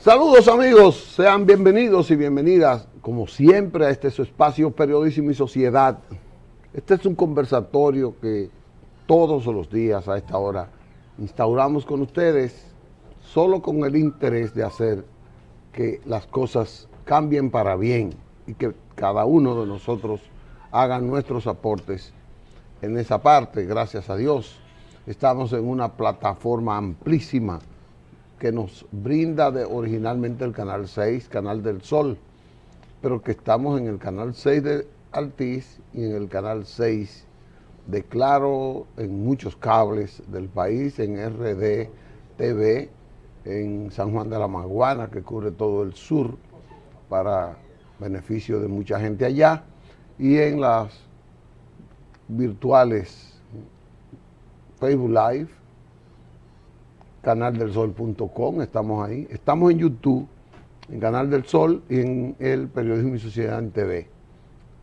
Saludos amigos, sean bienvenidos y bienvenidas, como siempre, a este su espacio Periodismo y Sociedad. Este es un conversatorio que todos los días a esta hora instauramos con ustedes, solo con el interés de hacer que las cosas cambien para bien y que cada uno de nosotros haga nuestros aportes en esa parte. Gracias a Dios, estamos en una plataforma amplísima que nos brinda originalmente el Canal 6, Canal del Sol, pero que estamos en el Canal 6 de Altiz y en el Canal 6 de Claro, en muchos cables del país, en RD TV, en San Juan de la Maguana, que cubre todo el sur, para beneficio de mucha gente allá, y en las virtuales Facebook Live, canaldelsol.com, estamos ahí. Estamos en YouTube, en Canal del Sol y en el Periodismo y Sociedad en TV.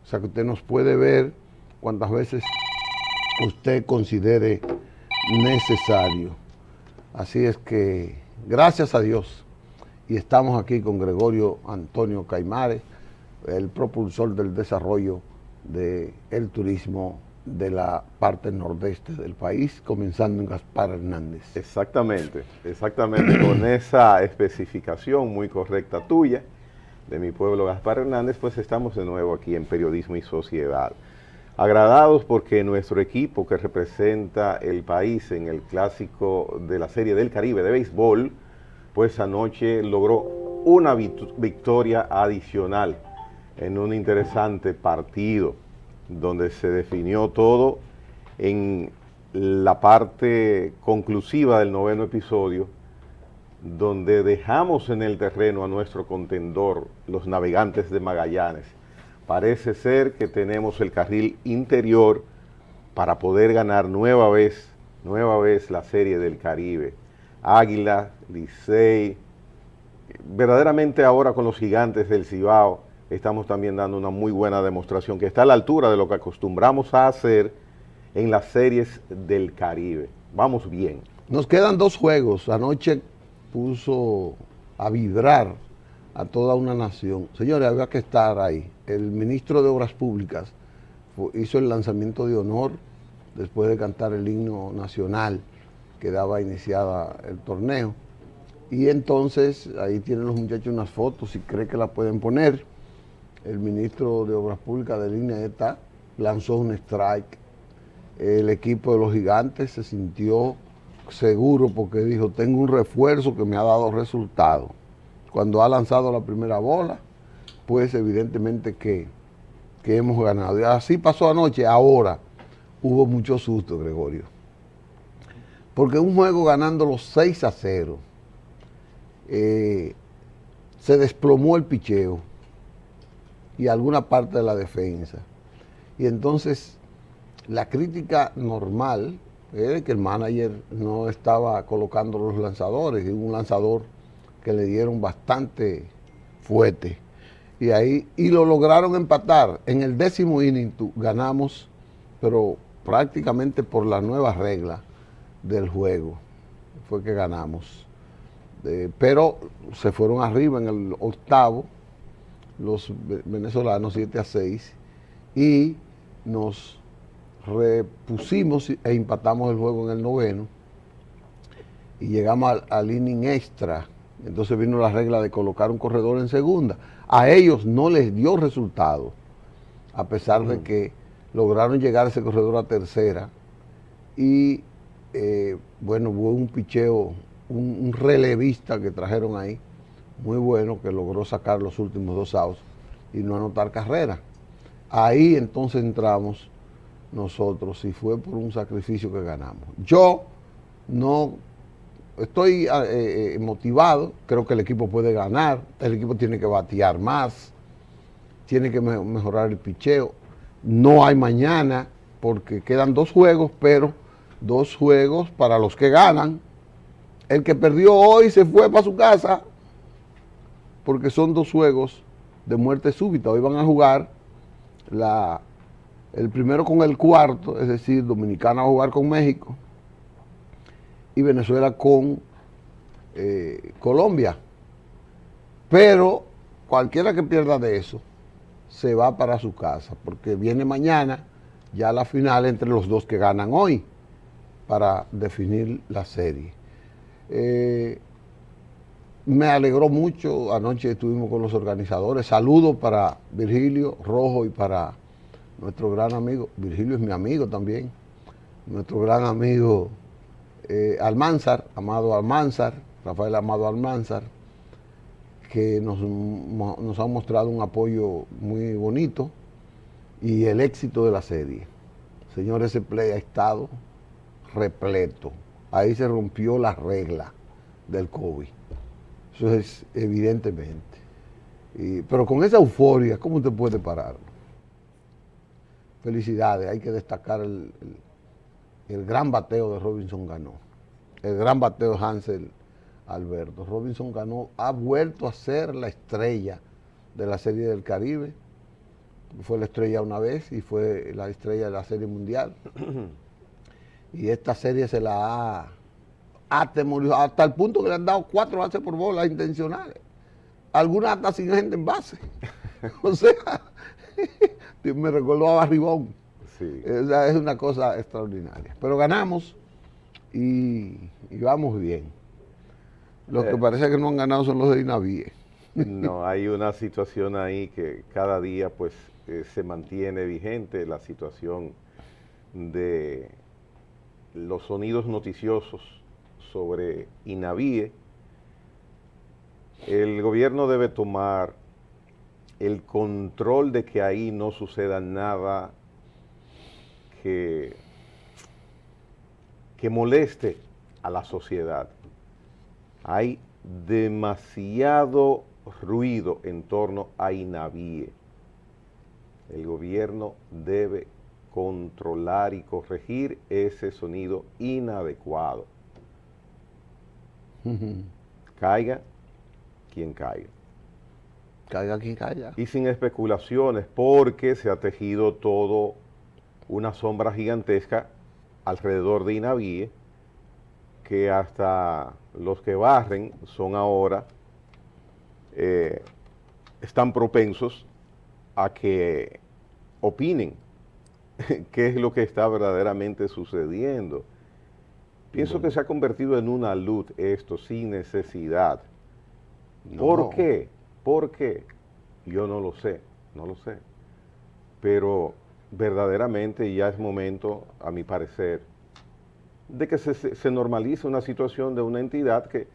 O sea que usted nos puede ver cuantas veces usted considere necesario. Así es que, gracias a Dios, y estamos aquí con Gregorio Antonio Caimares, el propulsor del desarrollo del turismo de la parte nordeste del país, comenzando en Gaspar Hernández. Exactamente, con esa especificación muy correcta tuya, de mi pueblo Gaspar Hernández, pues estamos de nuevo aquí en Periodismo y Sociedad. Agradados porque nuestro equipo que representa el país en el clásico de la Serie del Caribe de béisbol, pues anoche logró una victoria adicional en un interesante partido, donde se definió todo en la parte conclusiva del noveno episodio, donde dejamos en el terreno a nuestro contendor, los Navegantes de Magallanes. Parece ser que tenemos el carril interior para poder ganar nueva vez la Serie del Caribe. Águila, Licey, verdaderamente ahora con los Gigantes del Cibao, estamos también dando una muy buena demostración que está a la altura de lo que acostumbramos a hacer en las series del Caribe. Vamos bien. Nos quedan dos juegos. Anoche puso a vibrar a toda una nación. Señores, había que estar ahí. El ministro de Obras Públicas hizo el lanzamiento de honor después de cantar el himno nacional que daba iniciada el torneo. Y entonces, ahí tienen los muchachos unas fotos, si cree que la pueden poner. El ministro de Obras Públicas de línea ETA lanzó un strike. El equipo de los Gigantes se sintió seguro porque dijo, tengo un refuerzo que me ha dado resultado. Cuando ha lanzado la primera bola, pues evidentemente que hemos ganado. Y así pasó anoche. Ahora hubo mucho susto, Gregorio. Porque un juego ganando los 6-0, se desplomó el picheo y alguna parte de la defensa. Y entonces la crítica normal es que el manager no estaba colocando los lanzadores, y un lanzador que le dieron bastante fuerte. Y lo lograron empatar. En el 10º inning ganamos, pero prácticamente por la nueva regla del juego fue que ganamos. Pero se fueron arriba en el 8º, los venezolanos 7-6, y nos repusimos e empatamos el juego en el 9º y llegamos al inning extra. Entonces vino la regla de colocar un corredor en segunda. A ellos no les dio resultado, a pesar de que lograron llegar ese corredor a tercera. Y bueno, hubo un picheo, un relevista que trajeron ahí, muy bueno, que logró sacar los últimos 2 outs y no anotar carrera. Ahí entonces entramos nosotros y fue por un sacrificio que ganamos. Yo no estoy motivado, creo que el equipo puede ganar, el equipo tiene que batear más, tiene que mejorar el picheo. No hay mañana porque quedan 2 juegos, pero 2 juegos para los que ganan. El que perdió hoy se fue para su casa, porque son 2 juegos de muerte súbita. Hoy van a jugar el primero con el cuarto, es decir, Dominicana va a jugar con México y Venezuela con Colombia. Pero cualquiera que pierda de eso se va para su casa, porque viene mañana ya la final entre los dos que ganan hoy para definir la serie. Me alegró mucho, anoche estuvimos con los organizadores. Saludos para Virgilio Rojo y para nuestro gran amigo, Virgilio es mi amigo también, nuestro gran amigo Almanzar, Amado Almanzar, Rafael Amado Almanzar, que nos han mostrado un apoyo muy bonito y el éxito de la serie. Señor, ese play ha estado repleto. Ahí se rompió la regla del COVID. Eso es evidentemente. Pero con esa euforia, ¿cómo usted puede parar? Felicidades, hay que destacar el gran bateo de Robinson Cano, el gran bateo de Hansel Alberto. Robinson Cano ha vuelto a ser la estrella de la Serie del Caribe. Fue la estrella una vez y fue la estrella de la Serie Mundial. Y esta serie se la ha atemorizado hasta el punto que le han dado 4 bases por bola intencionales. Algunas hasta sin gente en base. O sea, me recordó a Barribón. Sí. O sea, es una cosa extraordinaria. Pero ganamos y vamos bien. Los que parece que no han ganado son los de Inavíe. No, hay una situación ahí que cada día pues se mantiene vigente, la situación de los sonidos noticiosos sobre Inavíe. El gobierno debe tomar el control de que ahí no suceda nada que moleste a la sociedad. Hay demasiado ruido en torno a Inavíe. El gobierno debe controlar y corregir ese sonido inadecuado. Caiga quien caiga. Caiga quien caiga. Y sin especulaciones, porque se ha tejido todo una sombra gigantesca alrededor de Inavíe, que hasta los que barren son ahora, están propensos a que opinen qué es lo que está verdaderamente sucediendo. Pienso que se ha convertido en una luz esto, sin necesidad. No. ¿Por qué? ¿Por qué? Yo no lo sé. Pero verdaderamente ya es momento, a mi parecer, de que se normalice una situación de una entidad que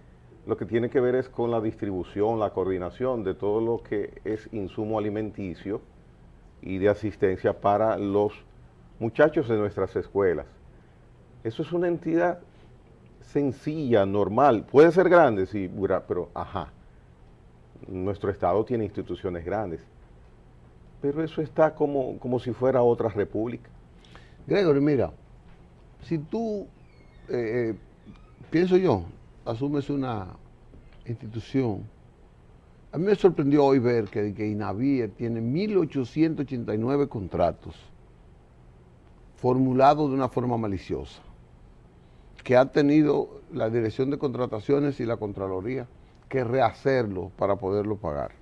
lo que tiene que ver es con la distribución, la coordinación de todo lo que es insumo alimenticio y de asistencia para los muchachos de nuestras escuelas. Eso es una entidad sencilla, normal. Puede ser grande, sí, pero nuestro Estado tiene instituciones grandes. Pero eso está como si fuera otra república. Gregory, mira, si tú, pienso yo, asumes una institución, a mí me sorprendió hoy ver que Inavíe tiene 1.889 contratos formulados de una forma maliciosa, que ha tenido la Dirección de Contrataciones y la Contraloría que rehacerlo para poderlo pagar.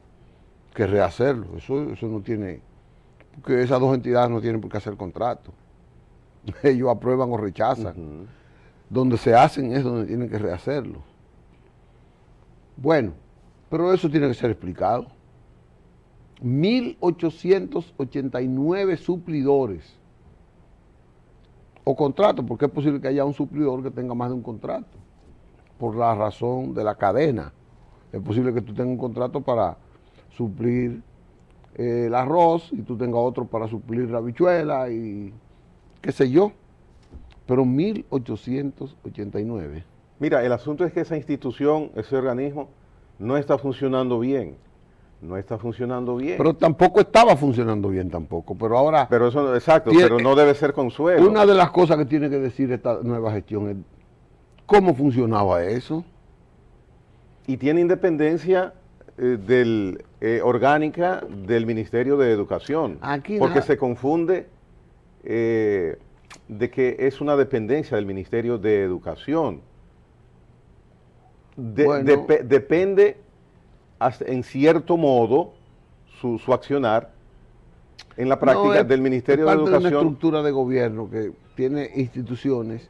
Que rehacerlo, eso no tiene, porque esas dos entidades no tienen por qué hacer contrato. Ellos aprueban o rechazan. Donde se hacen es donde tienen que rehacerlo. Bueno, pero eso tiene que ser explicado. 1.889 suplidores o contratos, porque es posible que haya un suplidor que tenga más de un contrato, por la razón de la cadena. Es posible que tú tengas un contrato para suplir el arroz y tú tengas otro para suplir la habichuela y qué sé yo, pero 1.889. Mira, el asunto es que esa institución, ese organismo, no está funcionando bien. Pero tampoco estaba funcionando bien tampoco, pero ahora... Pero eso, exacto, pero no debe ser consuelo. Una de las cosas que tiene que decir esta nueva gestión es cómo funcionaba eso. Y tiene independencia orgánica del Ministerio de Educación. Porque se confunde de que es una dependencia del Ministerio de Educación. Depende en cierto modo su accionar en la práctica del Ministerio de Educación. Es parte de una Educación. estructura de gobierno que tiene instituciones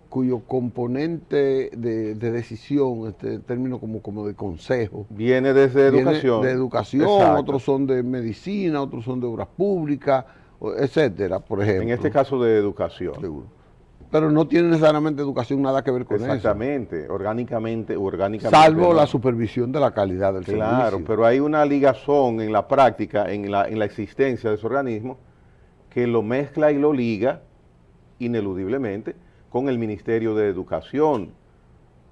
cuyo componente de decisión, este término como de consejo, Viene desde viene educación. de educación, Exacto. otros son de medicina, otros son de obras públicas, etcétera, por ejemplo. En este caso de educación. Seguro. Pero no tiene necesariamente educación nada que ver con Exactamente, orgánicamente. Salvo ¿no? la supervisión de la calidad del servicio. Claro, pero hay una ligazón en la práctica, en la existencia de ese organismo, que lo mezcla y lo liga ineludiblemente con el Ministerio de Educación.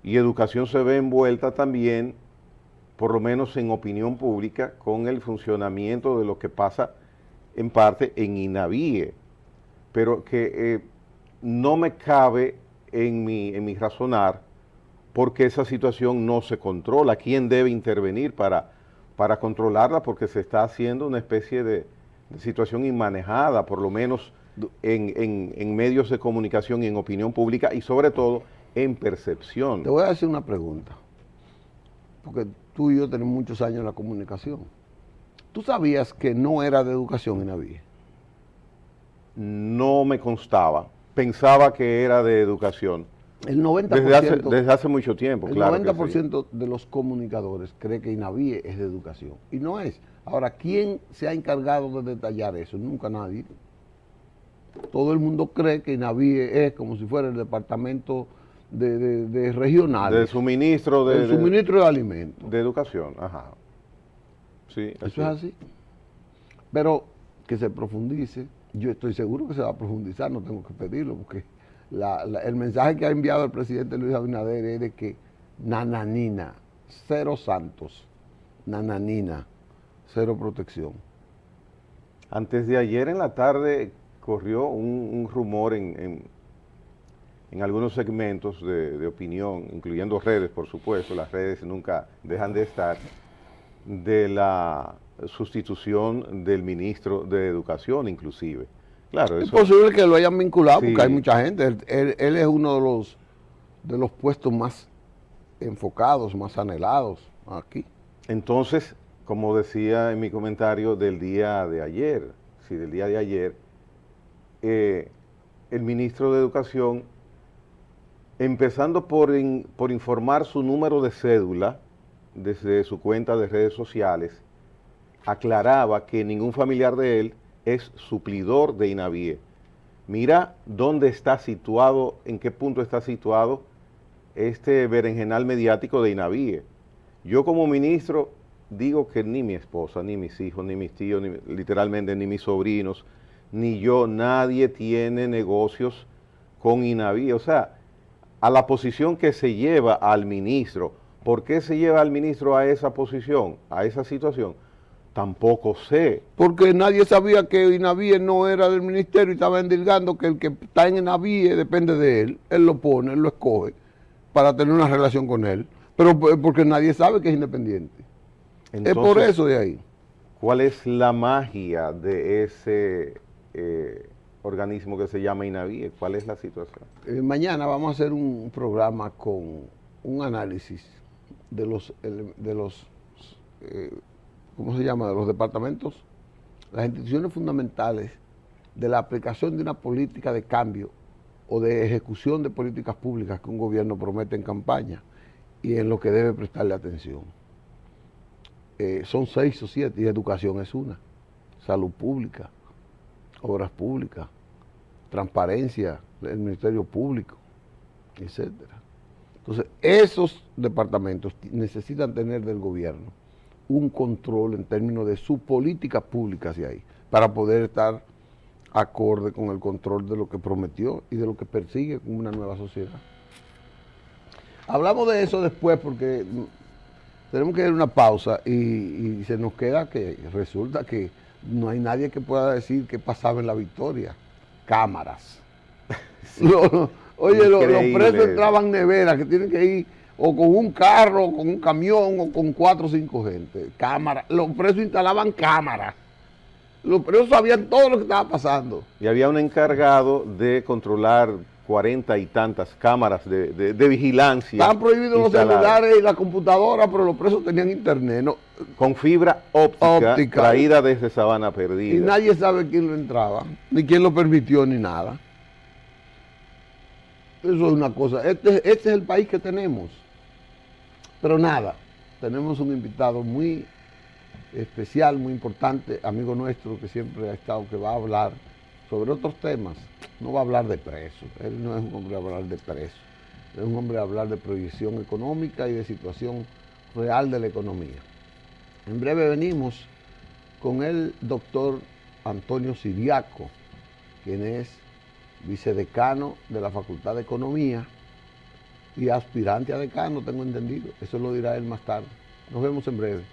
Y Educación se ve envuelta también, por lo menos en opinión pública, con el funcionamiento de lo que pasa en parte en INAVIE, pero que no me cabe en mi razonar porque esa situación no se controla. ¿Quién debe intervenir para controlarla? Porque se está haciendo una especie de situación inmanejada, por lo menos en medios de comunicación y en opinión pública y sobre todo en percepción. Te voy a hacer una pregunta, porque tú y yo tenemos muchos años en la comunicación. ¿Tú sabías que no era de educación INAVIE? No me constaba, pensaba que era de educación. El 90%, desde hace mucho tiempo, claro. El 90% de los comunicadores cree que INAVIE es de educación, y no es. Ahora, ¿quién se ha encargado de detallar eso? Nunca nadie. Todo el mundo cree que INAVIE es como si fuera el departamento de regionales. De suministro de suministro de alimentos. De educación, ajá. Sí, eso es así. Pero que se profundice, yo estoy seguro que se va a profundizar, no tengo que pedirlo, porque el mensaje que ha enviado el presidente Luis Abinader es de que nananina, cero santos, nananina, cero protección. Antes de ayer en la tarde corrió un rumor en algunos segmentos de opinión, incluyendo redes, por supuesto, las redes nunca dejan de estar, de la sustitución del ministro de Educación, inclusive. Claro, es posible que lo hayan vinculado, sí, porque hay mucha gente. Él es uno de los puestos más enfocados, más anhelados aquí. Entonces, como decía en mi comentario del día de ayer, el ministro de Educación, empezando por informar su número de cédula desde su cuenta de redes sociales, aclaraba que ningún familiar de él es suplidor de INAVIE. Mira dónde está situado, en qué punto está situado este berenjenal mediático de INAVIE. Yo como ministro digo que ni mi esposa, ni mis hijos, ni mis tíos, literalmente ni mis sobrinos, ni yo, nadie tiene negocios con INAVIE. O sea, a la posición que se lleva al ministro, ¿por qué se lleva al ministro a esa posición, a esa situación? Tampoco sé. Porque nadie sabía que INAVIE no era del ministerio y estaba endilgando que el que está en INAVIE depende de él. Él lo pone, él lo escoge para tener una relación con él. Pero porque nadie sabe que es independiente. Entonces, es por eso de ahí. ¿Cuál es la magia de ese organismo que se llama INAVIE? ¿Cuál es la situación? Mañana vamos a hacer un programa con un análisis de los ¿cómo se llama? De los departamentos, las instituciones fundamentales de la aplicación de una política de cambio o de ejecución de políticas públicas que un gobierno promete en campaña y en lo que debe prestarle atención. Son 6 o 7 y educación es una. Salud pública, obras públicas, transparencia del Ministerio Público, etcétera. Entonces, esos departamentos necesitan tener del gobierno un control en términos de su política pública hacia ahí, para poder estar acorde con el control de lo que prometió y de lo que persigue como una nueva sociedad. Hablamos de eso después porque tenemos que dar una pausa y se nos queda que resulta que no hay nadie que pueda decir qué pasaba en La Victoria. Cámaras. Sí. Oye, los presos entraban neveras que tienen que ir o con un carro, con un camión, o con 4 o 5 gente. Cámaras. Los presos instalaban cámaras. Los presos sabían todo lo que estaba pasando. Y había un encargado de controlar 40 y tantas cámaras de vigilancia. Estaban prohibidos los celulares y la computadora, pero los presos tenían internet, ¿no? Con fibra óptica traída desde Sabana Perdida. Y nadie sabe quién lo entraba, ni quién lo permitió, ni nada. Eso es una cosa. Este es el país que tenemos. Pero nada, tenemos un invitado muy especial, muy importante, amigo nuestro que siempre ha estado, que va a hablar sobre otros temas. No va a hablar de presos, él no es un hombre a hablar de presos, es un hombre a hablar de proyección económica y de situación real de la economía. En breve venimos con el doctor Antonio Siriaco, quien es vicedecano de la Facultad de Economía y aspirante a decano, tengo entendido. Eso lo dirá él más tarde. Nos vemos en breve.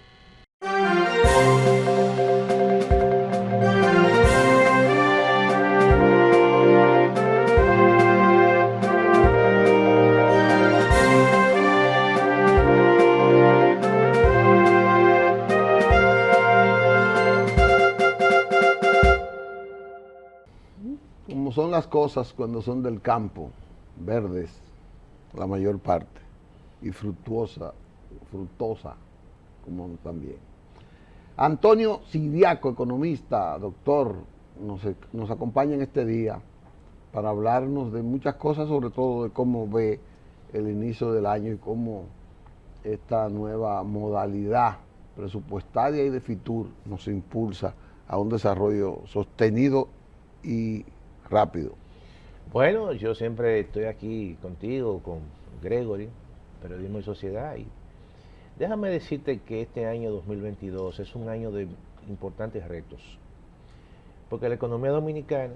Como son las cosas cuando son del campo, verdes, la mayor parte, y fructuosa, como también. Antonio Siriaco, economista, doctor, nos acompaña en este día para hablarnos de muchas cosas, sobre todo de cómo ve el inicio del año y cómo esta nueva modalidad presupuestaria y de FITUR nos impulsa a un desarrollo sostenido y rápido. Bueno, yo siempre estoy aquí contigo, con Gregory, Periodismo y Sociedad, y déjame decirte que este año 2022 es un año de importantes retos, porque la economía dominicana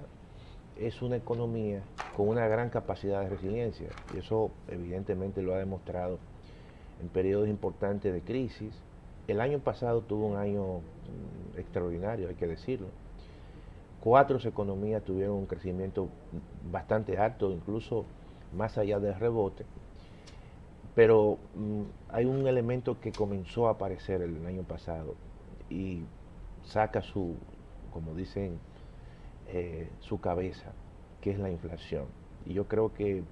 es una economía con una gran capacidad de resiliencia, y eso evidentemente lo ha demostrado en periodos importantes de crisis. El año pasado tuvo un año extraordinario, hay que decirlo. 4 economías tuvieron un crecimiento bastante alto, incluso más allá del rebote. Pero hay un elemento que comenzó a aparecer el año pasado y saca como dicen, su cabeza, que es la inflación. Y yo creo que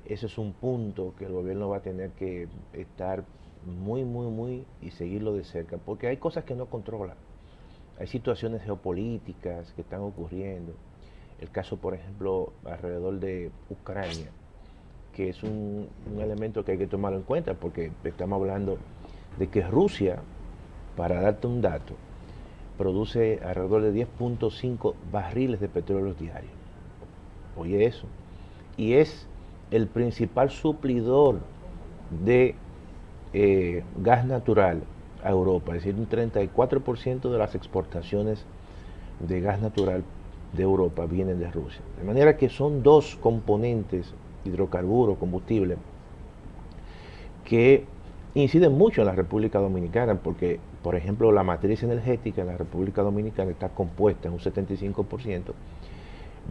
ese es un punto que el gobierno va a tener que estar muy y seguirlo de cerca, porque hay cosas que no controla. Hay situaciones geopolíticas que están ocurriendo. El caso, por ejemplo, alrededor de Ucrania, que es un elemento que hay que tomarlo en cuenta, porque estamos hablando de que Rusia, para darte un dato, produce alrededor de 10.5 barriles de petróleo diarios. Oye eso. Y es el principal suplidor de gas natural a Europa, es decir, un 34% de las exportaciones de gas natural de Europa vienen de Rusia. De manera que son 2 componentes, hidrocarburos, combustible, que inciden mucho en la República Dominicana, porque, por ejemplo, la matriz energética en la República Dominicana está compuesta en un 75%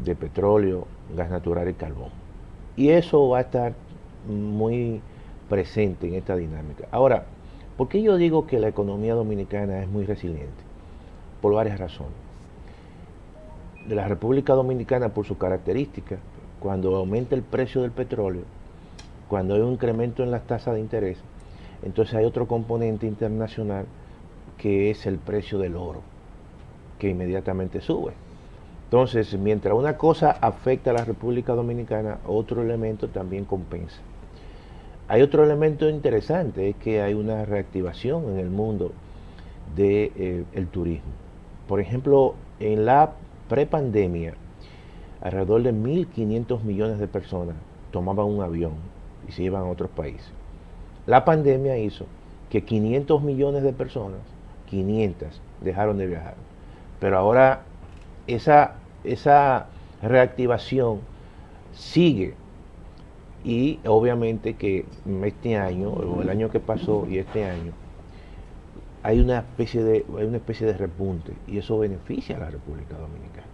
de petróleo, gas natural y carbón. Y eso va a estar muy presente en esta dinámica. Ahora, ¿por qué yo digo que la economía dominicana es muy resiliente? Por varias razones. De la República Dominicana, por su característica, cuando aumenta el precio del petróleo, cuando hay un incremento en las tasas de interés, entonces hay otro componente internacional que es el precio del oro, que inmediatamente sube. Entonces, mientras una cosa afecta a la República Dominicana, otro elemento también compensa. Hay otro elemento interesante, es que hay una reactivación en el mundo del turismo. Por ejemplo, en la prepandemia, alrededor de 1.500 millones de personas tomaban un avión y se iban a otros países. La pandemia hizo que 500 millones de personas, 500, dejaron de viajar. Pero ahora esa reactivación sigue. Y obviamente que este año, o el año que pasó y este año, hay una especie de repunte, y eso beneficia a la República Dominicana.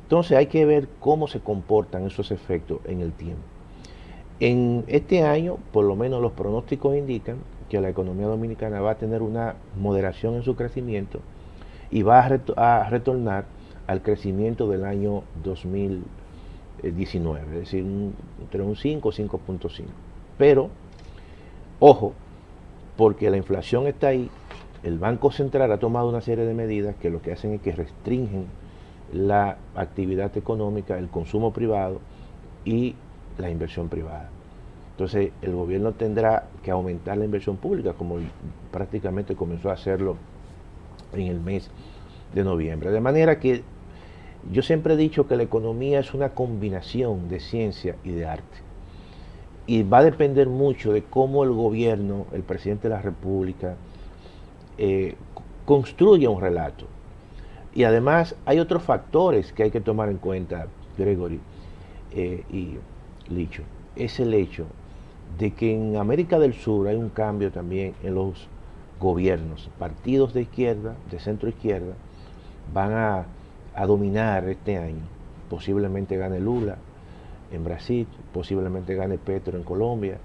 Entonces hay que ver cómo se comportan esos efectos en el tiempo. En este año, por lo menos los pronósticos indican que la economía dominicana va a tener una moderación en su crecimiento y va a retornar al crecimiento del año 2019. 19, es decir, entre un 5 o 5.5. Pero, ojo, porque la inflación está ahí, el Banco Central ha tomado una serie de medidas que lo que hacen es que restringen la actividad económica, el consumo privado y la inversión privada. Entonces, el gobierno tendrá que aumentar la inversión pública, como prácticamente comenzó a hacerlo en el mes de noviembre. De manera que yo siempre he dicho que la economía es una combinación de ciencia y de arte. Y va a depender mucho de cómo el gobierno, el presidente de la República, construya un relato. Y además hay otros factores que hay que tomar en cuenta, Gregory y Licho. Es el hecho de que en América del Sur hay un cambio también en los gobiernos. Partidos de izquierda, de centro izquierda, van a dominar este año. Posiblemente gane Lula en Brasil, posiblemente gane Petro en Colombia,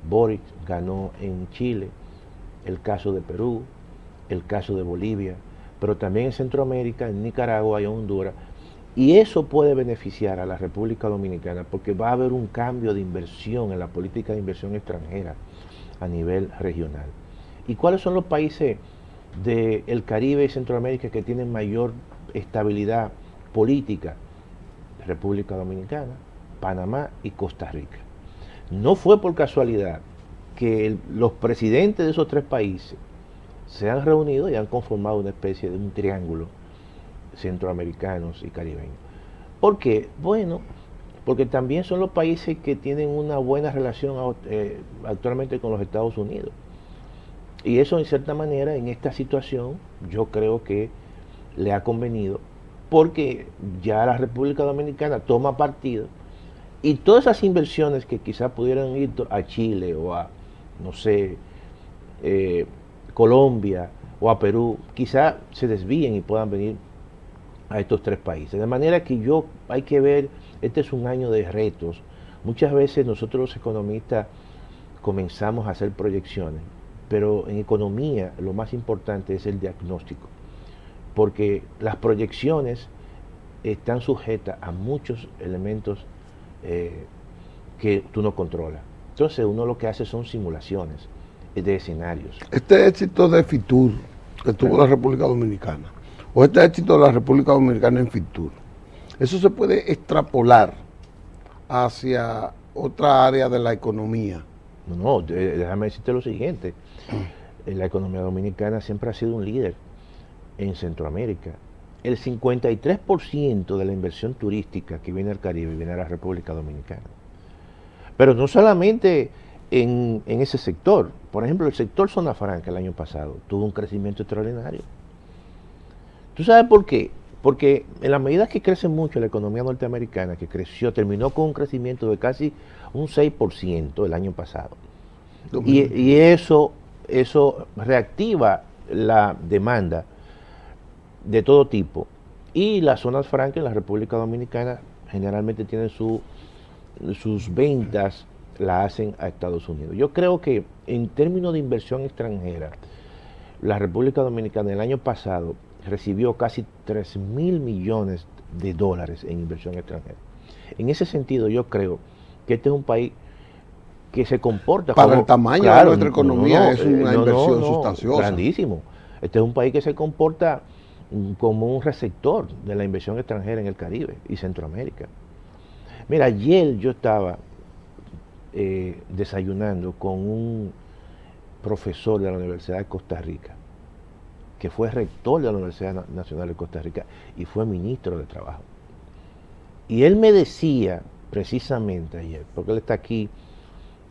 Boric ganó en Chile, el caso de Perú, el caso de Bolivia, pero también en Centroamérica, en Nicaragua y en Honduras. Y eso puede beneficiar a la República Dominicana porque va a haber un cambio de inversión en la política de inversión extranjera a nivel regional. ¿Y cuáles son los países del Caribe y Centroamérica que tienen mayor estabilidad política? República Dominicana, Panamá y Costa Rica. No fue por casualidad que los presidentes de esos tres países se han reunido y han conformado una especie de un triángulo centroamericanos y caribeños. ¿Por qué? Bueno, porque también son los países que tienen una buena relación actualmente con los Estados Unidos. Y eso, en cierta manera, en esta situación, yo creo que le ha convenido, porque ya la República Dominicana toma partido y todas esas inversiones que quizás pudieran ir a Chile o a, no sé, Colombia o a Perú, quizás se desvíen y puedan venir a estos tres países. De manera que hay que ver, este es un año de retos. Muchas veces nosotros los economistas comenzamos a hacer proyecciones, pero en economía lo más importante es el diagnóstico, porque las proyecciones están sujetas a muchos elementos que tú no controlas. Entonces uno lo que hace son simulaciones de escenarios. Este éxito de Fitur que tuvo la República Dominicana, o este éxito de la República Dominicana en Fitur, eso se puede extrapolar hacia otra área de la economía. No, déjame decirte lo siguiente. La economía dominicana siempre ha sido un líder en Centroamérica. El 53% de la inversión turística que viene al Caribe viene a la República Dominicana. Pero no solamente en ese sector. Por ejemplo, el sector Zona Franca el año pasado tuvo un crecimiento extraordinario. ¿Tú sabes por qué? Porque en la medida que crece mucho la economía norteamericana, que terminó con un crecimiento de casi un 6% el año pasado. Y eso reactiva la demanda de todo tipo. Y las zonas francas en la República Dominicana generalmente tienen sus ventas, la hacen a Estados Unidos. Yo creo que en términos de inversión extranjera, la República Dominicana el año pasado recibió casi 3.000 millones de dólares en inversión extranjera. En ese sentido, yo creo que este es un país que se comporta para el tamaño de nuestra economía, es una inversión sustanciosa. Grandísimo. Este es un país que se comporta como un receptor de la inversión extranjera en el Caribe y Centroamérica. Mira, ayer yo estaba desayunando con un profesor de la Universidad de Costa Rica, que fue rector de la Universidad Nacional de Costa Rica y fue ministro de Trabajo. Y él me decía, precisamente ayer, porque él está aquí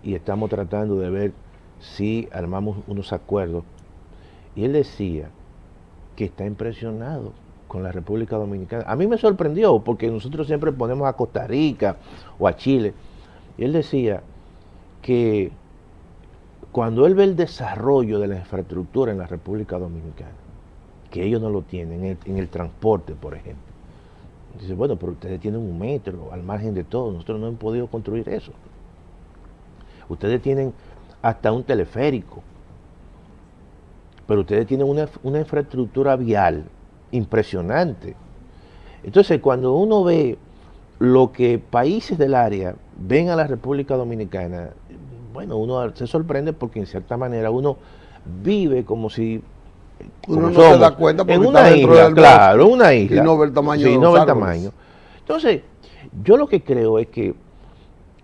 y estamos tratando de ver si armamos unos acuerdos, y él decía que está impresionado con la República Dominicana. A mí me sorprendió, porque nosotros siempre ponemos a Costa Rica o a Chile, y él decía que cuando él ve el desarrollo de la infraestructura en la República Dominicana, que ellos no lo tienen, en el transporte, por ejemplo, dice, bueno, pero ustedes tienen un metro al margen de todo, nosotros no hemos podido construir eso. Ustedes tienen hasta un teleférico, pero ustedes tienen una infraestructura vial impresionante. Entonces, cuando uno ve lo que países del área ven a la República Dominicana, bueno, uno se sorprende porque en cierta manera uno vive como si Uno como no se da somos, cuenta porque en está una dentro isla, del claro, bosque una isla, y no ve el tamaño sí, de no los ve el árboles. tamaño. Entonces, yo lo que creo es que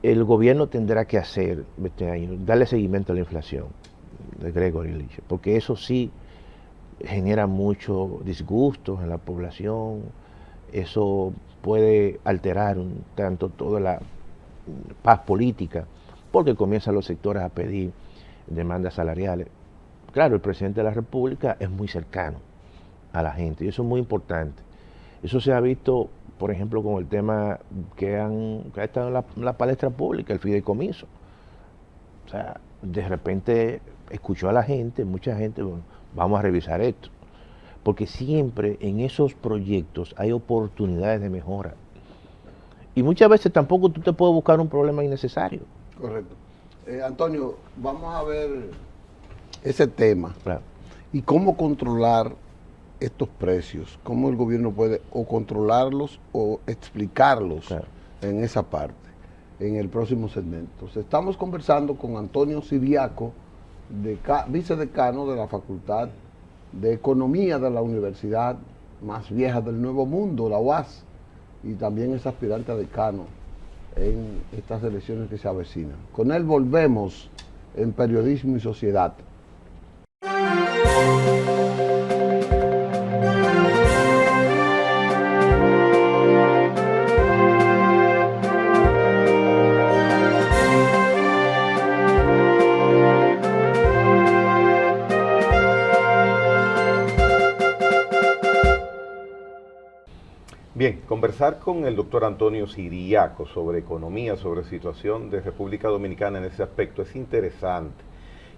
el gobierno tendrá que hacer este año, darle seguimiento a la inflación de Gregory Liche, porque eso sí genera mucho disgusto en la población, eso puede alterar tanto toda la paz política, porque comienzan los sectores a pedir demandas salariales. Claro, el presidente de la República es muy cercano a la gente y eso es muy importante. Eso se ha visto, por ejemplo, con el tema que ha estado en la palestra pública, el fideicomiso. O sea, de repente escuchó a la gente, mucha gente, bueno, vamos a revisar esto. Porque siempre en esos proyectos hay oportunidades de mejora. Y muchas veces tampoco tú te puedes buscar un problema innecesario. Correcto. Antonio, vamos a ver ese tema Claro. y cómo controlar estos precios, cómo el gobierno puede o controlarlos o explicarlos Claro. en esa parte, en el próximo segmento. Entonces, estamos conversando con Antonio Siriaco, vicedecano de la Facultad de Economía de la Universidad más vieja del Nuevo Mundo, la UAS, y también es aspirante a decano en estas elecciones que se avecinan. Con él volvemos en Periodismo y Sociedad. Bien, conversar con el doctor Antonio Siriaco sobre economía, sobre situación de República Dominicana en ese aspecto es interesante.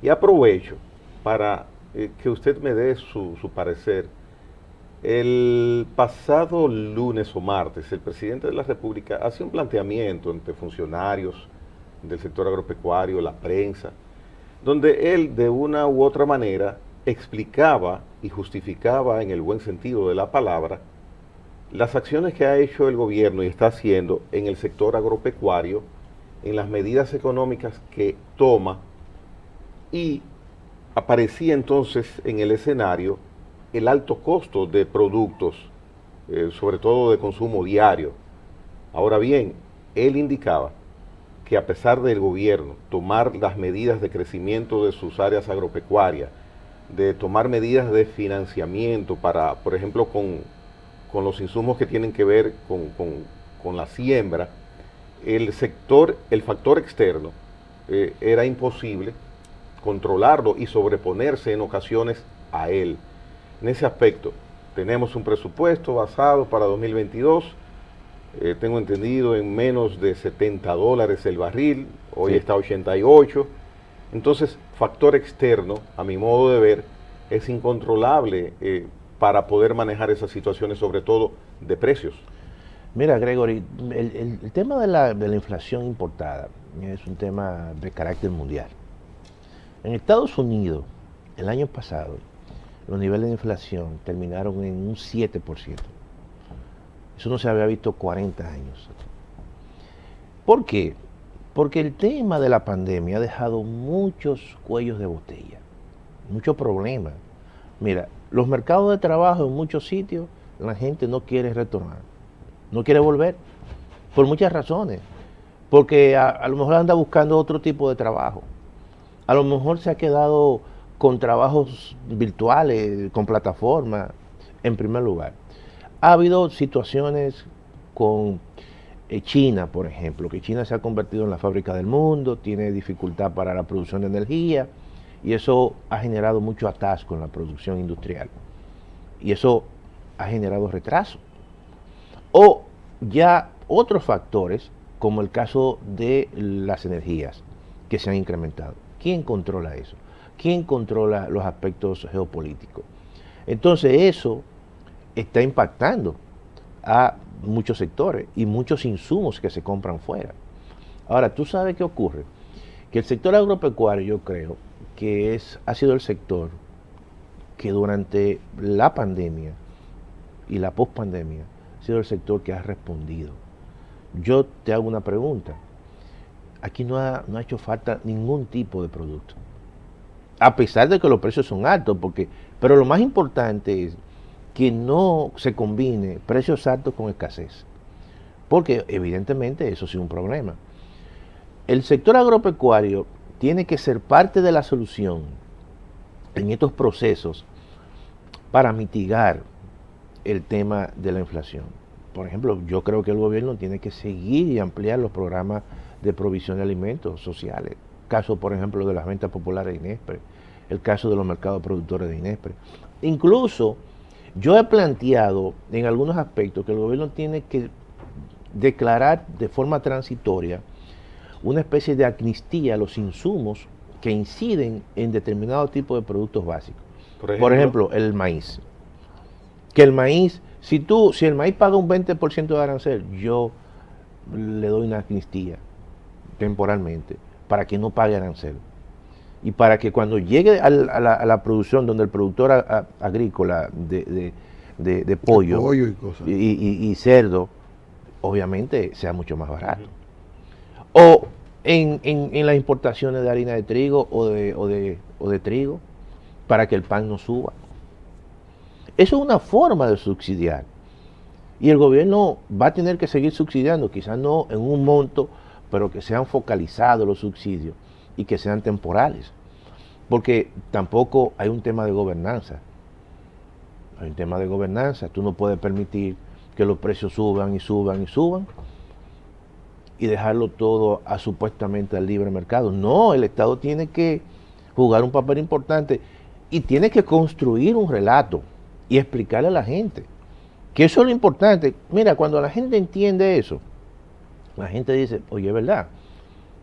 Y aprovecho para que usted me dé su parecer. El pasado lunes o martes, el presidente de la República hacía un planteamiento entre funcionarios del sector agropecuario, la prensa, donde él de una u otra manera explicaba y justificaba en el buen sentido de la palabra las acciones que ha hecho el gobierno y está haciendo en el sector agropecuario, en las medidas económicas que toma, y aparecía entonces en el escenario el alto costo de productos, sobre todo de consumo diario. Ahora bien, él indicaba que a pesar del gobierno tomar las medidas de crecimiento de sus áreas agropecuarias, de tomar medidas de financiamiento para, por ejemplo, con los insumos que tienen que ver con la siembra, el factor externo, era imposible controlarlo y sobreponerse en ocasiones a él. En ese aspecto, tenemos un presupuesto basado para 2022, tengo entendido, en menos de $70 el barril, hoy Sí. está a 88. Entonces, factor externo, a mi modo de ver, es incontrolable para poder manejar esas situaciones, sobre todo de precios. Mira, Gregory, el tema de la inflación importada es un tema de carácter mundial. En Estados Unidos, el año pasado, los niveles de inflación terminaron en un 7%. Eso no se había visto 40 años. ¿Por qué? Porque el tema de la pandemia ha dejado muchos cuellos de botella, muchos problemas. Mira, los mercados de trabajo en muchos sitios, la gente no quiere retornar, no quiere volver, por muchas razones. Porque a lo mejor anda buscando otro tipo de trabajo. A lo mejor se ha quedado con trabajos virtuales, con plataformas, en primer lugar. Ha habido situaciones con China, por ejemplo, que China se ha convertido en la fábrica del mundo, tiene dificultad para la producción de energía y eso ha generado mucho atasco en la producción industrial. Y eso ha generado retraso. O ya otros factores, como el caso de las energías, que se han incrementado. ¿Quién controla eso? ¿Quién controla los aspectos geopolíticos? Entonces eso está impactando a muchos sectores y muchos insumos que se compran fuera. Ahora, ¿tú sabes qué ocurre? Que el sector agropecuario, yo creo, que ha sido el sector que durante la pandemia y la pospandemia ha sido el sector que ha respondido. yo te hago una pregunta. Aquí no ha hecho falta ningún tipo de producto. A pesar de que los precios son altos, pero lo más importante es que no se combine precios altos con escasez. Porque evidentemente eso sí es un problema. El sector agropecuario tiene que ser parte de la solución en estos procesos para mitigar el tema de la inflación. Por ejemplo, yo creo que el gobierno tiene que seguir y ampliar los programas de provisión de alimentos sociales. Caso, por ejemplo, de las ventas populares de INESPRE, el caso de los mercados productores de INESPRE. Incluso, yo he planteado en algunos aspectos que el gobierno tiene que declarar de forma transitoria una especie de amnistía a los insumos que inciden en determinado tipo de productos básicos. Por ejemplo, el maíz. Que el maíz, si el maíz paga un 20% de arancel, yo le doy una amnistía temporalmente para que no pague arancel. Y para que cuando llegue a la producción donde el productor agrícola de pollo y cosas. Y cerdo, obviamente sea mucho más barato. O en las importaciones de harina de trigo o de trigo, para que el pan no suba. Eso es una forma de subsidiar. Y el gobierno va a tener que seguir subsidiando, quizás no en un monto, pero que sean focalizados los subsidios y que sean temporales. Porque tampoco hay un tema de gobernanza. Hay un tema de gobernanza. Tú no puedes permitir que los precios suban y suban y suban y dejarlo todo supuestamente al libre mercado. No, el Estado tiene que jugar un papel importante y tiene que construir un relato y explicarle a la gente que eso es lo importante. Mira, cuando la gente entiende eso, la gente dice, oye, es verdad,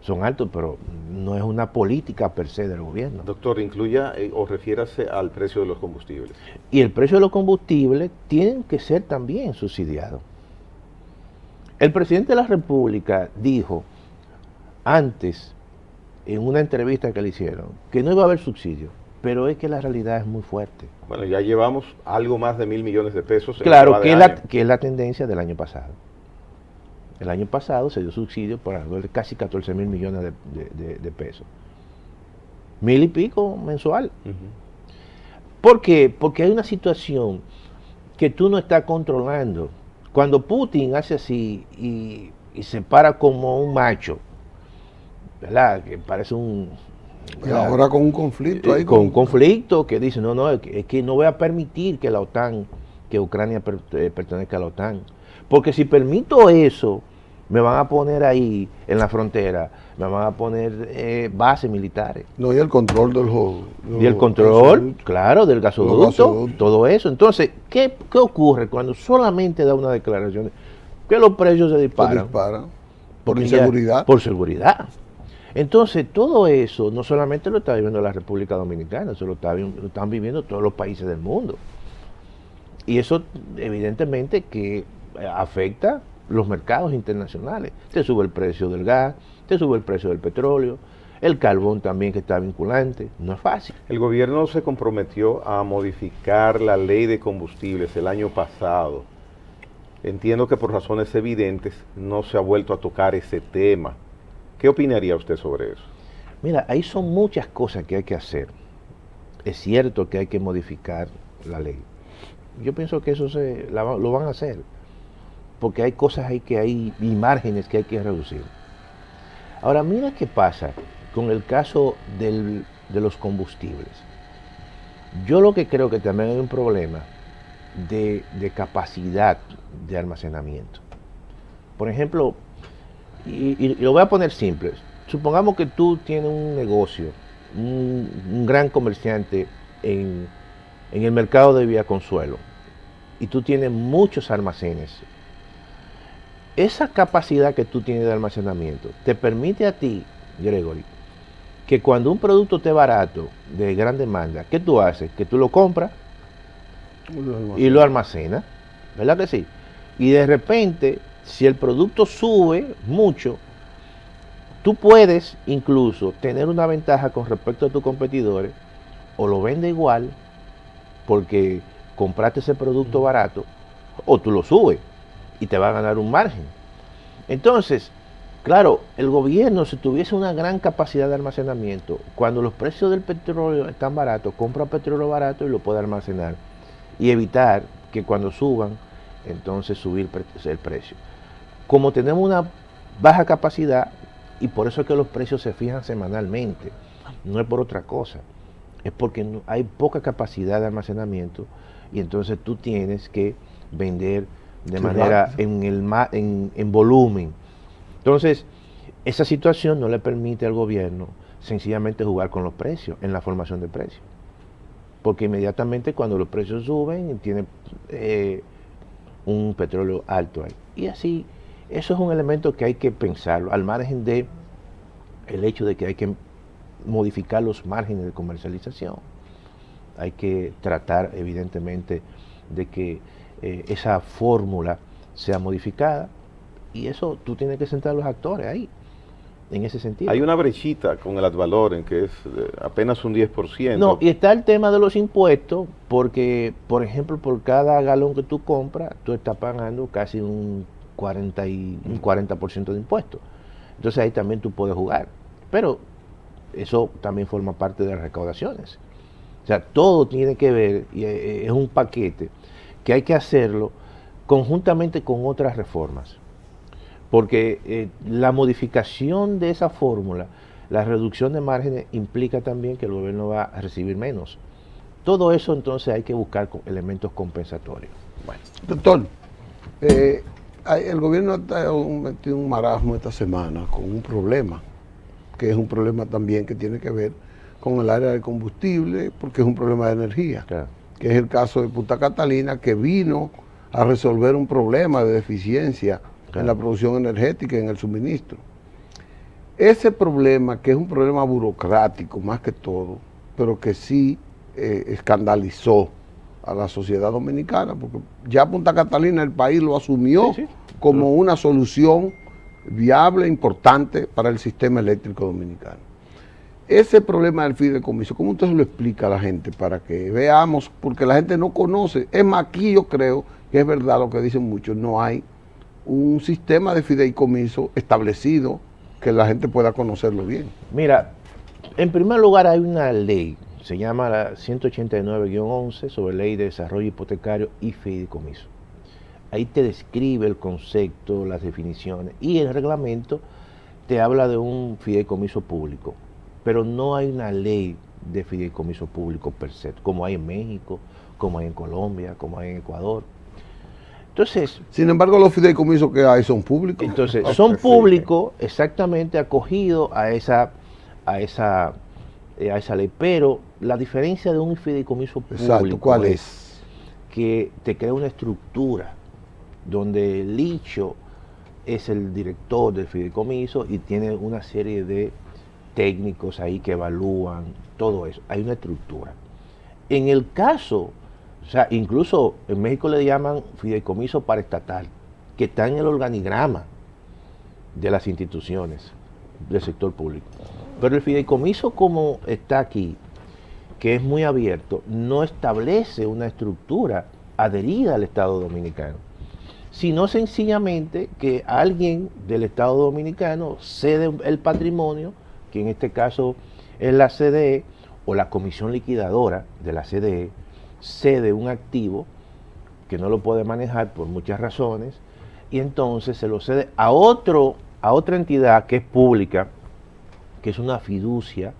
son altos, pero no es una política per se del gobierno. Doctor, incluya o refiérase al precio de los combustibles. Y el precio de los combustibles tienen que ser también subsidiados. El presidente de la República dijo antes, en una entrevista que le hicieron, que no iba a haber subsidio, pero es que la realidad es muy fuerte. Bueno, ya llevamos algo más de 1.000 millones de pesos. Claro, que es la tendencia del año pasado. El año pasado se dio subsidio por casi 14.000 millones de pesos. 1.000 y pico mensual. ¿Por qué? Porque hay una situación que tú no estás controlando. Cuando Putin hace así y se para como un macho, ¿verdad? Que parece un... Y ahora con un conflicto ahí. Con un conflicto que dice, no, es que no voy a permitir que la OTAN, que Ucrania pertenezca a la OTAN. Porque si permito eso, me van a poner ahí en la frontera, me van a poner bases militares. No, y el control y el control, claro, del gasoducto, todo eso. Entonces, ¿qué ocurre cuando solamente da una declaración? Que los precios se disparan. Por inseguridad. Por seguridad. Entonces, todo eso no solamente lo está viviendo la República Dominicana, eso lo están viviendo todos los países del mundo. Y eso, evidentemente, que afecta los mercados internacionales. Te sube el precio del gas, te sube el precio del petróleo, el carbón también que está vinculante. No es fácil. El gobierno se comprometió a modificar la ley de combustibles el año pasado. Entiendo que por razones evidentes no se ha vuelto a tocar ese tema. ¿Qué opinaría usted sobre eso? Mira, ahí son muchas cosas que hay que hacer. Es cierto que hay que modificar la ley. Yo pienso que eso lo van a hacer, porque hay cosas ahí y márgenes que hay que reducir. Ahora, mira qué pasa con el caso de los combustibles. Yo lo que creo que también hay un problema de capacidad de almacenamiento. Por ejemplo, y lo voy a poner simple, supongamos que tú tienes un negocio, un gran comerciante en el mercado de Villaconsuelo, y tú tienes muchos almacenes. Esa capacidad que tú tienes de almacenamiento te permite a ti, Gregory, que cuando un producto esté barato, de gran demanda, ¿qué tú haces? Que tú lo compras y lo almacenas, ¿verdad que sí? Y de repente, si el producto sube mucho, tú puedes incluso tener una ventaja con respecto a tus competidores, o lo vende igual, porque compraste ese producto barato, o tú lo subes y te va a ganar un margen. Entonces, claro, el gobierno, si tuviese una gran capacidad de almacenamiento, cuando los precios del petróleo están baratos, compra petróleo barato y lo puede almacenar y evitar que cuando suban, entonces subir el precio. Como tenemos una baja capacidad, y por eso es que los precios se fijan semanalmente, no es por otra cosa, es porque hay poca capacidad de almacenamiento y entonces tú tienes que vender de manera en volumen. Entonces, esa situación no le permite al gobierno sencillamente jugar con los precios, en la formación de precios. Porque inmediatamente cuando los precios suben, tiene un petróleo alto ahí. Y así, eso es un elemento que hay que pensarlo, al margen de el hecho de que hay que modificar los márgenes de comercialización. Hay que tratar, evidentemente, de que esa fórmula sea modificada, y eso tú tienes que sentar a los actores ahí, en ese sentido. Hay una brechita con el ad valorem que es apenas un 10%. No, y está el tema de los impuestos, porque, por ejemplo, por cada galón que tú compras, tú estás pagando casi un 40% de impuestos. Entonces ahí también tú puedes jugar. Pero eso también forma parte de las recaudaciones. O sea, todo tiene que ver, y es un paquete que hay que hacerlo conjuntamente con otras reformas. Porque la modificación de esa fórmula, la reducción de márgenes, implica también que el gobierno va a recibir menos. Todo eso entonces hay que buscar elementos compensatorios. Bueno. Doctor, el gobierno ha metido un marasmo esta semana con un problema, que es un problema también que tiene que ver con el área del combustible, porque es un problema de energía, claro, que es el caso de Punta Catalina, que vino a resolver un problema de deficiencia, claro, en la producción energética y en el suministro. Ese problema, que es un problema burocrático más que todo, pero que sí escandalizó a la sociedad dominicana, porque ya Punta Catalina el país lo asumió como una solución viable, importante para el sistema eléctrico dominicano. Ese problema del fideicomiso, ¿cómo usted se lo explica a la gente para que veamos? Porque la gente no conoce. Es más, aquí yo creo que es verdad lo que dicen muchos, no hay un sistema de fideicomiso establecido que la gente pueda conocerlo bien. Mira, en primer lugar hay una ley, se llama la 189-11 sobre ley de desarrollo hipotecario y fideicomiso. Ahí te describe el concepto, las definiciones, y el reglamento te habla de un fideicomiso público, pero no hay una ley de fideicomiso público per se, como hay en México, como hay en Colombia, como hay en Ecuador. Entonces, sin embargo, los fideicomisos que hay son públicos. Entonces, son públicos, exactamente acogidos a esa ley, pero la diferencia de un fideicomiso público, exacto, ¿cuál es? Que te crea una estructura donde el ICHO es el director del fideicomiso y tiene una serie de técnicos ahí que evalúan todo eso. Hay una estructura. En el caso, o sea, incluso en México le llaman fideicomiso paraestatal, que está en el organigrama de las instituciones del sector público. Pero el fideicomiso, como está aquí, que es muy abierto, no establece una estructura adherida al Estado Dominicano, sino sencillamente que alguien del Estado Dominicano cede el patrimonio, que en este caso es la CDE o la comisión liquidadora de la CDE, cede un activo que no lo puede manejar por muchas razones, y entonces se lo cede a otra entidad que es pública, que es una fiducia,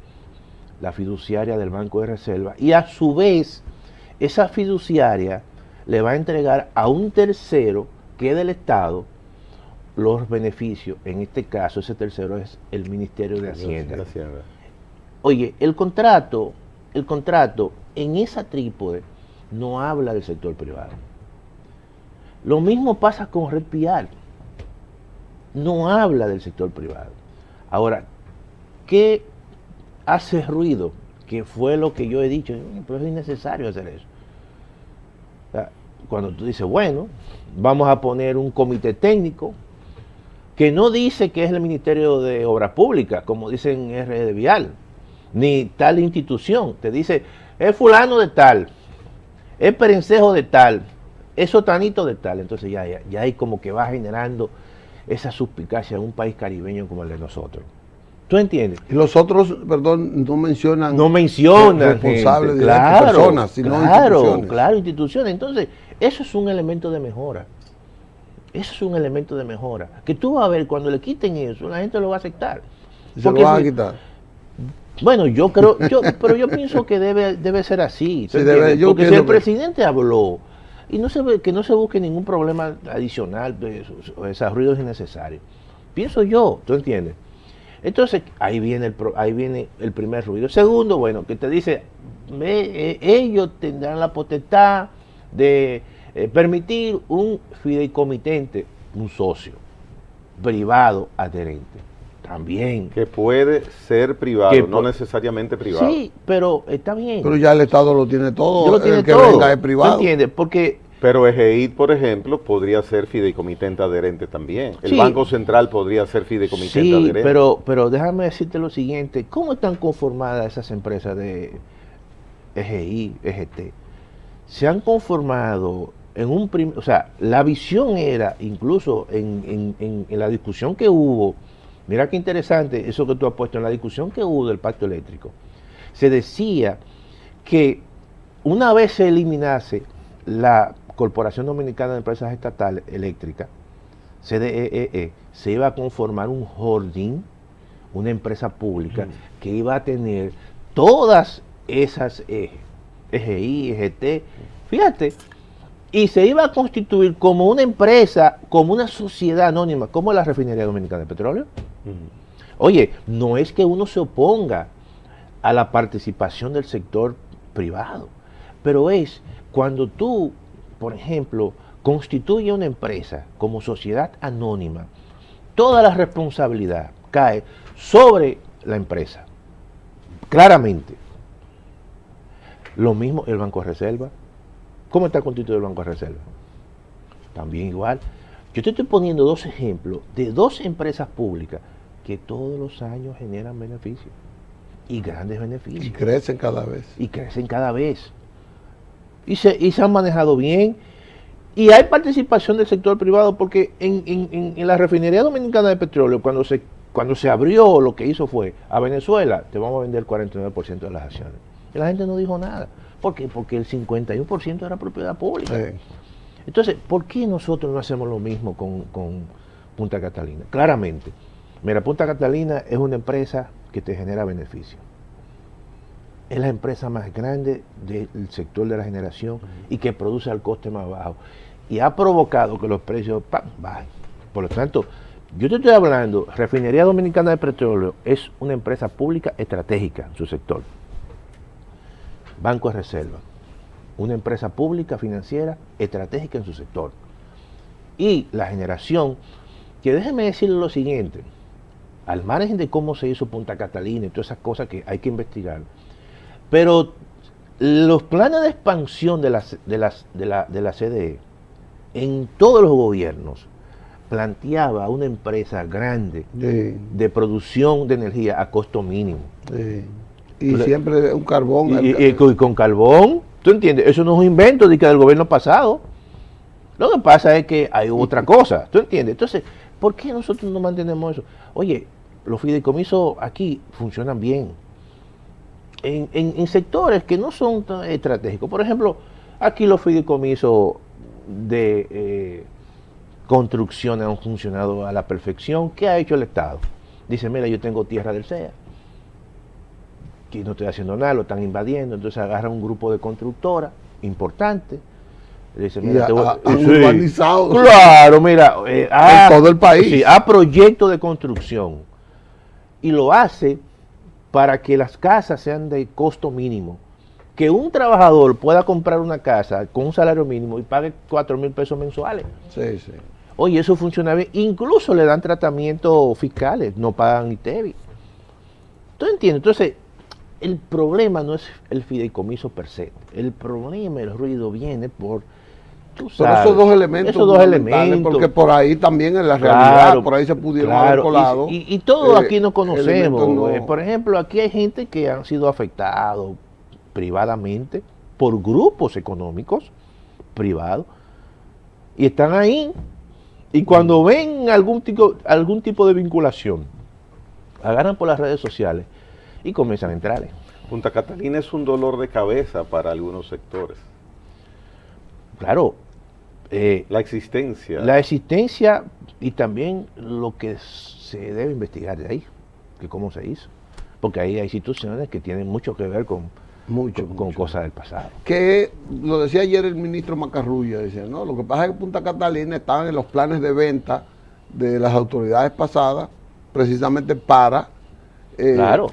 la fiduciaria del Banco de Reserva, y a su vez esa fiduciaria le va a entregar a un tercero que es del Estado los beneficios. En este caso ese tercero es el Ministerio de Hacienda. Oye, el contrato en esa trípode no habla del sector privado. Lo mismo pasa con Red Piar, no habla del sector privado. Ahora, ¿qué hace ruido? Que fue lo que yo he dicho, pero es innecesario hacer eso. O sea, cuando tú dices, bueno, vamos a poner un comité técnico que no dice que es el Ministerio de Obras Públicas, como dicen en RD Vial, ni tal institución, te dice, es fulano de tal, es perencejo de tal, es sotanito de tal. Entonces ya hay como que va generando esa suspicacia en un país caribeño como el de nosotros. ¿Tú entiendes? Y los otros, perdón, no mencionan. No mencionan responsables gente, de personas, sino instituciones. Claro, instituciones. Entonces, eso es un elemento de mejora. Eso es un elemento de mejora. Que tú vas a ver, cuando le quiten eso, la gente lo va a aceptar. Se lo van a quitar. Bueno, yo creo, pero yo pienso que debe ser así. Sí, porque si el presidente habló y que no se busque ningún problema adicional o desarrollos innecesarios. Pienso yo, ¿tú entiendes? Entonces, ahí viene el primer ruido. Segundo, bueno, que te dice, ellos tendrán la potestad de permitir un fideicomitente, un socio privado adherente. También. Que puede ser privado, no necesariamente privado. Sí, pero está bien. Pero ya el Estado lo tiene todo. Lo tiene el que todo. venga es privado. ¿Tú entiendes? Porque pero EGEI, por ejemplo, podría ser fideicomitente adherente también. El sí, Banco Central podría ser fideicomitente adherente. Pero déjame decirte lo siguiente. ¿Cómo están conformadas esas empresas de EGI, EGT? Se han conformado en un o sea, la visión era, incluso en la discusión que hubo, mira qué interesante eso que tú has puesto, en la discusión que hubo del pacto eléctrico, se decía que una vez se eliminase la Corporación Dominicana de Empresas Estatales Eléctricas, CDEE, se iba a conformar un holding, una empresa pública, que iba a tener todas esas ejes, EGI, EGT, fíjate, y se iba a constituir como una empresa, como una sociedad anónima, como la Refinería Dominicana de Petróleo. Oye, no es que uno se oponga a la participación del sector privado, pero es cuando tú, por ejemplo, constituyes una empresa como sociedad anónima, toda la responsabilidad cae sobre la empresa, claramente. Lo mismo el Banco de Reserva. ¿Cómo está constituido el Banco de Reserva? También igual. Yo te estoy poniendo dos ejemplos de dos empresas públicas que todos los años generan beneficios, y grandes beneficios. Y crecen cada vez. Y crecen cada vez. Y se han manejado bien. Y hay participación del sector privado, porque en la Refinería Dominicana de Petróleo, cuando se abrió, lo que hizo fue, a Venezuela te vamos a vender el 49% de las acciones. Y la gente no dijo nada. ¿Por qué? Porque el 51% era propiedad pública. Sí. Entonces, ¿por qué nosotros no hacemos lo mismo con Punta Catalina? Claramente. Mira, Punta Catalina es una empresa que te genera beneficios. Es la empresa más grande del sector de la generación y que produce al coste más bajo. Y ha provocado que los precios bajen. Por lo tanto, yo te estoy hablando, Refinería Dominicana de Petróleo es una empresa pública estratégica en su sector. Banco de Reserva, una empresa pública financiera estratégica en su sector. Y la generación, que déjeme decirle lo siguiente, al margen de cómo se hizo Punta Catalina y todas esas cosas que hay que investigar, pero los planes de expansión de la CDE en todos los gobiernos planteaba una empresa grande de producción de energía a costo mínimo. Y entonces, siempre un carbón. Y con carbón, ¿tú entiendes? Eso no es un invento del gobierno pasado. Lo que pasa es que hay otra cosa, ¿tú entiendes? Entonces, ¿por qué nosotros no mantenemos eso? Oye, los fideicomisos aquí funcionan bien. En sectores que no son tan estratégicos. Por ejemplo, aquí los fideicomisos de construcción han funcionado a la perfección. ¿Qué ha hecho el Estado? Dice, mira, yo tengo tierra del CEA, que no estoy haciendo nada, lo están invadiendo. Entonces agarra un grupo de constructoras importante. Dice, mira, urbanizado. Claro, mira, en todo el país. Sí, a proyecto de construcción. Y lo hace para que las casas sean de costo mínimo. Que un trabajador pueda comprar una casa con un salario mínimo y pague 4,000 pesos mensuales. Sí, sí. Oye, eso funciona bien. Incluso le dan tratamientos fiscales, no pagan ITEVI. ¿Tú entiendes? Entonces, el problema no es el fideicomiso per se. El problema, el ruido viene por... Tú sabes, esos dos elementos. Porque por ahí también en la realidad, por ahí se pudieron haber colado. Y todos aquí nos conocemos. No. Por ejemplo, aquí hay gente que han sido afectados privadamente por grupos económicos privados y están ahí Y cuando ven algún tipo de vinculación, agarran por las redes sociales y comienzan a entrar. Punta Catalina es un dolor de cabeza para algunos sectores. Claro. La existencia. La existencia y también lo que se debe investigar de ahí, que cómo se hizo. Porque ahí hay instituciones que tienen mucho que ver con cosas del pasado. Que lo decía ayer el ministro Macarrulla, decía, no, lo que pasa es que Punta Catalina estaban en los planes de venta de las autoridades pasadas, precisamente para Claro.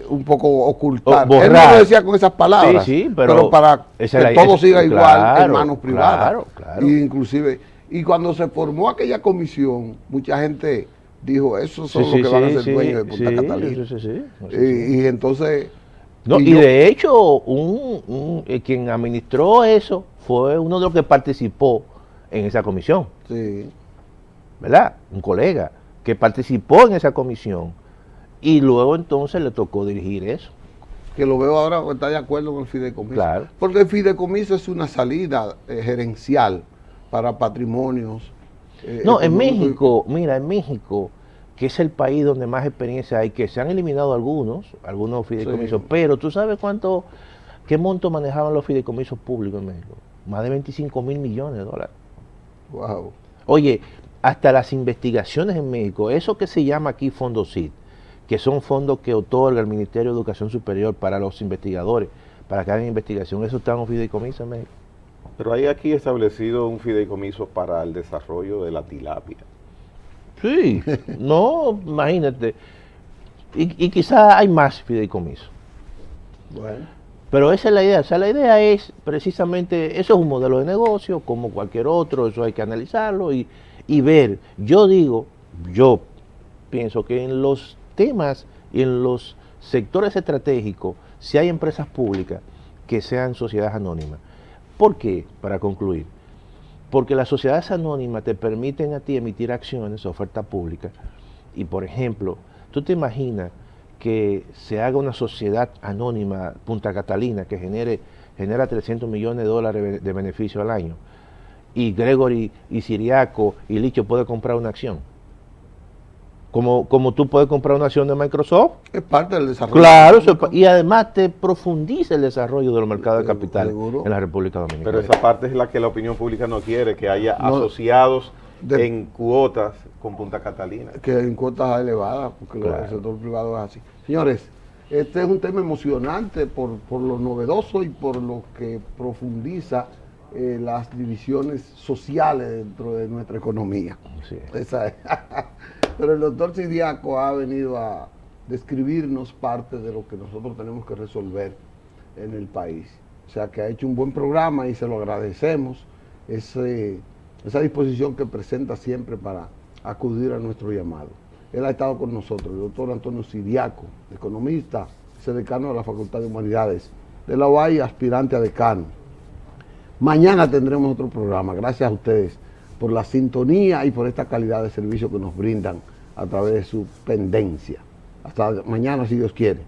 un poco ocultar. Borrar. Él no lo decía con esas palabras, Sí, pero para que todo siga igual en manos privadas. Claro, claro. Y inclusive, y cuando se formó aquella comisión, mucha gente dijo, esos son los que van a ser dueños de Punta Catalina. Y entonces... No, y de hecho, quien administró eso fue uno de los que participó en esa comisión. Sí. ¿Verdad? Un colega que participó en esa comisión y luego entonces le tocó dirigir eso. Que lo veo ahora, está de acuerdo con el fideicomiso. Claro. Porque el fideicomiso es una salida gerencial para patrimonios. No, en México, mira, en México, que es el país donde más experiencia hay, que se han eliminado algunos fideicomisos, sí. Pero ¿tú sabes qué monto manejaban los fideicomisos públicos en México? Más de 25 mil millones de dólares. Wow. Oye, hasta las investigaciones en México, eso que se llama aquí Fondo CID, que son fondos que otorga el Ministerio de Educación Superior para los investigadores, para que hagan investigación, eso está en un fideicomiso en México. Pero hay aquí establecido un fideicomiso para el desarrollo de la tilapia. Sí, no, imagínate. Y quizás hay más fideicomisos. Bueno. Pero esa es la idea. O sea, la idea es precisamente, eso es un modelo de negocio, como cualquier otro, eso hay que analizarlo y ver. Yo pienso que en los temas y en los sectores estratégicos, si hay empresas públicas que sean sociedades anónimas. ¿Por qué? Para concluir. Porque las sociedades anónimas te permiten a ti emitir acciones, oferta pública. Y por ejemplo, tú te imaginas que se haga una sociedad anónima Punta Catalina que genera 300 millones de dólares de beneficio al año. Y Gregory y Siriaco y Licho pueden comprar una acción. Como tú puedes comprar una acción de Microsoft. Es parte del desarrollo. Claro, y además te profundiza el desarrollo de los mercados de capital en la República Dominicana. Pero esa parte es la que la opinión pública no quiere, que haya asociados en cuotas con Punta Catalina. Que en cuotas elevadas, porque el sector privado es así. Señores, este es un tema emocionante por lo novedoso y por lo que profundiza las divisiones sociales dentro de nuestra economía. Sí. Esa es. Pero el doctor Siriaco ha venido a describirnos parte de lo que nosotros tenemos que resolver en el país. O sea que ha hecho un buen programa y se lo agradecemos, esa disposición que presenta siempre para acudir a nuestro llamado. Él ha estado con nosotros, el doctor Antonio Siriaco, economista, decano de la Facultad de Humanidades de la UAI, aspirante a decano. Mañana tendremos otro programa. Gracias a ustedes por la sintonía y por esta calidad de servicio que nos brindan a través de su pendencia. Hasta mañana, si Dios quiere.